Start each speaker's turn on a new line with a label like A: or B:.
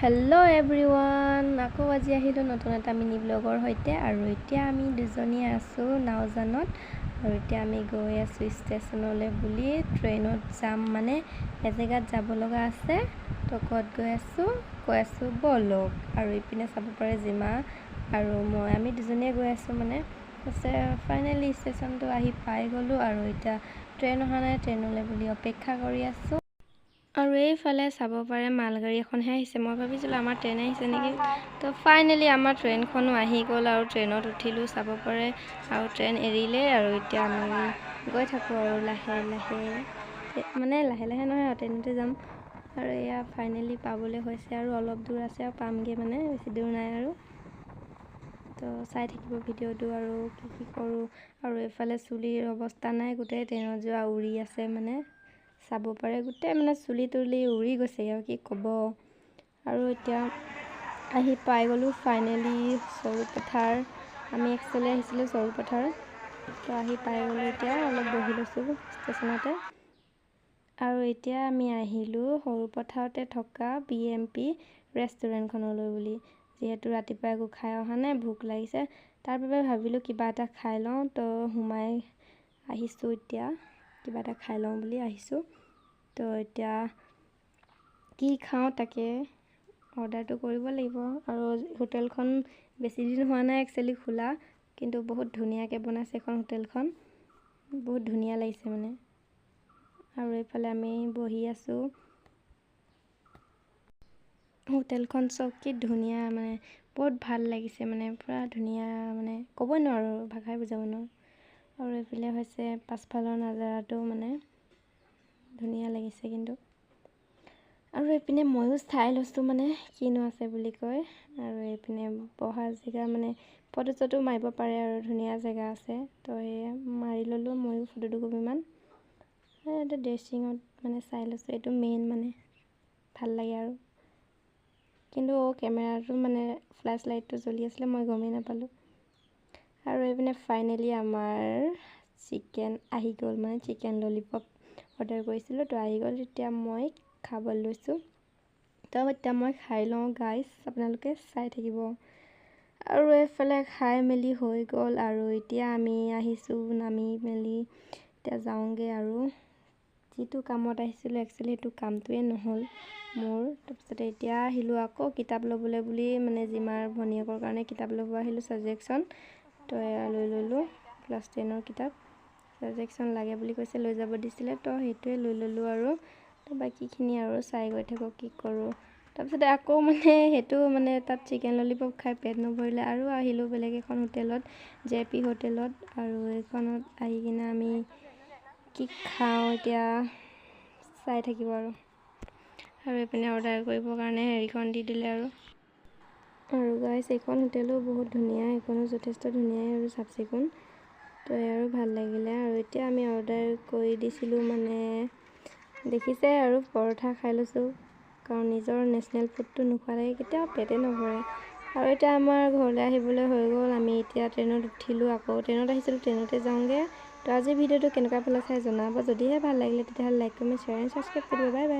A: Hello' everyone, আকৌ আজি আহিলোঁ নতুন এটা মিনি ব্লগৰ সৈতে। আৰু এতিয়া আমি দুজনীয়ে আছোঁ নাওজানত, আৰু এতিয়া আমি গৈ আছোঁ ষ্টেচনলৈ বুলি। ট্ৰেইনত যাম, মানে এজেগাত যাব লগা আছে। তো ক'ত গৈ আছোঁ বলক। আৰু ইপিনে চাব পাৰে জিমা আৰু আমি দুজনীয়ে গৈ আছোঁ। মানে কৈছে ফাইনেলি ষ্টেচনটো আহি পাই গ'লোঁ, আৰু এতিয়া ট্ৰেইন অহা নাই, ট্ৰেইনলৈ বুলি অপেক্ষা কৰি আছোঁ। আৰু এইফালে চাব পাৰে মালগাড়ী এখনহে আহিছে। মই ভাবিছিলোঁ আমাৰ ট্ৰেইন আহিছে নেকি। তো ফাইনেলি আমাৰ ট্ৰেইনখনো আহি গ'ল, আৰু ট্ৰেইনত উঠিলোঁ। চাব পাৰে আৰু ট্ৰেইন এৰিলেই, আৰু এতিয়া আমি গৈ থাকোঁ আৰু লাহে লাহে নহয় আৰু ট্ৰেইনতে যাম। আৰু এয়া ফাইনেলি পাবলৈ হৈছে, আৰু অলপ দূৰ আছে আৰু পামগৈ, মানে বেছি দূৰ নাই আৰু। তো চাই থাকিব ভিডিঅ'টো আৰু কি কৰোঁ। আৰু এইফালে চুলিৰ অৱস্থা নাই, গোটেই ট্ৰেইনত যোৱা উৰি আছে। মানে চাব পাৰে গোটেই মানে চুলি তুলি উৰি গৈছে, আৰু কি ক'ব। আৰু এতিয়া আহি পাই গ'লোঁ ফাইনেলি সৰুপথাৰ। আমি একচুৱেলি আহিছিলোঁ সৰুপথাৰ। তো আহি পাই গ'লোঁ, এতিয়া অলপ বহি লৈছোঁ ষ্টেচনতে। আৰু এতিয়া আমি আহিলোঁ সৰুপথাৰতে থকা BMP ৰেষ্টুৰেণ্টখনলৈ বুলি। যিহেতু ৰাতিপুৱা একো খাই অহা নাই, ভোক লাগিছে, তাৰ বাবে ভাবিলোঁ কিবা এটা খাই লওঁ। তো সোমাই আহিছোঁ, এতিয়া কিবা এটা খাই লওঁ বুলি আহিছোঁ। তো এতিয়া কি খাওঁ তাকে অৰ্ডাৰটো কৰিব লাগিব। আৰু হোটেলখন বেছি দিন হোৱা নাই একচুৱেলি খোলা, কিন্তু বহুত ধুনীয়াকৈ বনাইছে এখন হোটেলখন, বহুত ধুনীয়া লাগিছে মানে। আৰু এইফালে আমি বহি আছোঁ। হোটেলখন চব কি ধুনীয়া, মানে বহুত ভাল লাগিছে, মানে পূৰা ধুনীয়া, মানে ক'বই নোৱাৰোঁ, ভাষাই বুজাব নোৱাৰোঁ। আৰু এইফালে হৈছে পাছফালৰ নাজাৰাটো, মানে ধুনীয়া লাগিছে কিন্তু। আৰু এইপিনে ময়ো চাই লৈছোঁ, মানে কিনো আছে বুলি কয়। আৰু এইপিনে বহা জেগা, মানে ফটো চটো মাৰিব পাৰে, আৰু ধুনীয়া জেগা আছে। তো সেয়া মাৰি ল'লোঁ ময়ো ফটো দুকপিমান। এইটো ড্ৰেছিঙত মানে চাই লৈছোঁ, এইটো মেইন, মানে ভাল লাগে আৰু। কিন্তু কেমেৰাটো মানে ফ্লেছ লাইটটো জ্বলি আছিলে, মই গমেই নাপালোঁ। আৰু এইপিনে ফাইনেলি আমাৰ চিকেন আহি গ'ল, মানে চিকেন ললিপপ অৰ্ডাৰ কৰিছিলোঁ, তো আহি গ'ল। এতিয়া মই খাব লৈছোঁ। তো এতিয়া মই খাই লওঁ গাইছ, আপোনালোকে চাই থাকিব। আৰু এইফালে খাই মেলি হৈ গ'ল, আৰু এতিয়া আমি আহিছোঁ নামি মেলি এতিয়া যাওঁগৈ। আৰু যিটো কামত আহিছিলোঁ একচুৱেলি সেইটো কামটোৱে নহ'ল মোৰ। তাৰপিছতে এতিয়া আহিলোঁ আকৌ কিতাপ ল'বলৈ বুলি, মানে জিমাৰ ভনীয়েকৰ কাৰণে কিতাপ ল'ব আহিলোঁ, ছাবজেকশ্যন। তো এয়া লৈ ল'লোঁ ক্লাছ 10ৰ কিতাপ। ছাবজেকশ্যন লাগে বুলি কৈছে, লৈ যাব দিছিলে, তো সেইটোৱে লৈ ল'লোঁ। আৰু তো বাকীখিনি আৰু চাই গৈ থাকোঁ কি কৰোঁ। তাৰপিছতে আকৌ মানে সেইটো মানে তাত চিকেন ললিপপ খাই পেট নভৰিলে, আৰু আহিলোঁ বেলেগ এখন হোটেলত, JP হোটেলত। আৰু এইখনত আহি কিনে আমি কি খাওঁ এতিয়া চাই থাকিব আৰু। আৰু এইপিনে অৰ্ডাৰ কৰিবৰ কাৰণে হেৰিখন দি দিলে আৰু গাইছ এইখন হোটেলো বহুত ধুনীয়া, এইখনো যথেষ্ট ধুনীয়াই আৰু চাফ চিকুণ। তো আৰু ভাল লাগিলে। আৰু এতিয়া আমি অৰ্ডাৰ কৰি দিছিলোঁ, মানে দেখিছে আৰু পৰঠা খাই লৈছোঁ, কাৰণ নিজৰ নেশ্যনেল ফুডটো নোখোৱালৈকে কেতিয়াও পেটে নভৰে। আৰু এতিয়া আমাৰ ঘৰলৈ আহিবলৈ হৈ গ'ল। আমি এতিয়া ট্ৰেইনত উঠিলোঁ, আকৌ ট্ৰেইনত আহিছিলোঁ, ট্ৰেইনতে যাওঁগৈ। তো আজিৰ ভিডিঅ'টো কেনেকুৱা পালে চাই জনাব। যদিহে ভাল লাগিলে তেতিয়াহ'লে like comment share and subscribe কৰিব। বাই বাই।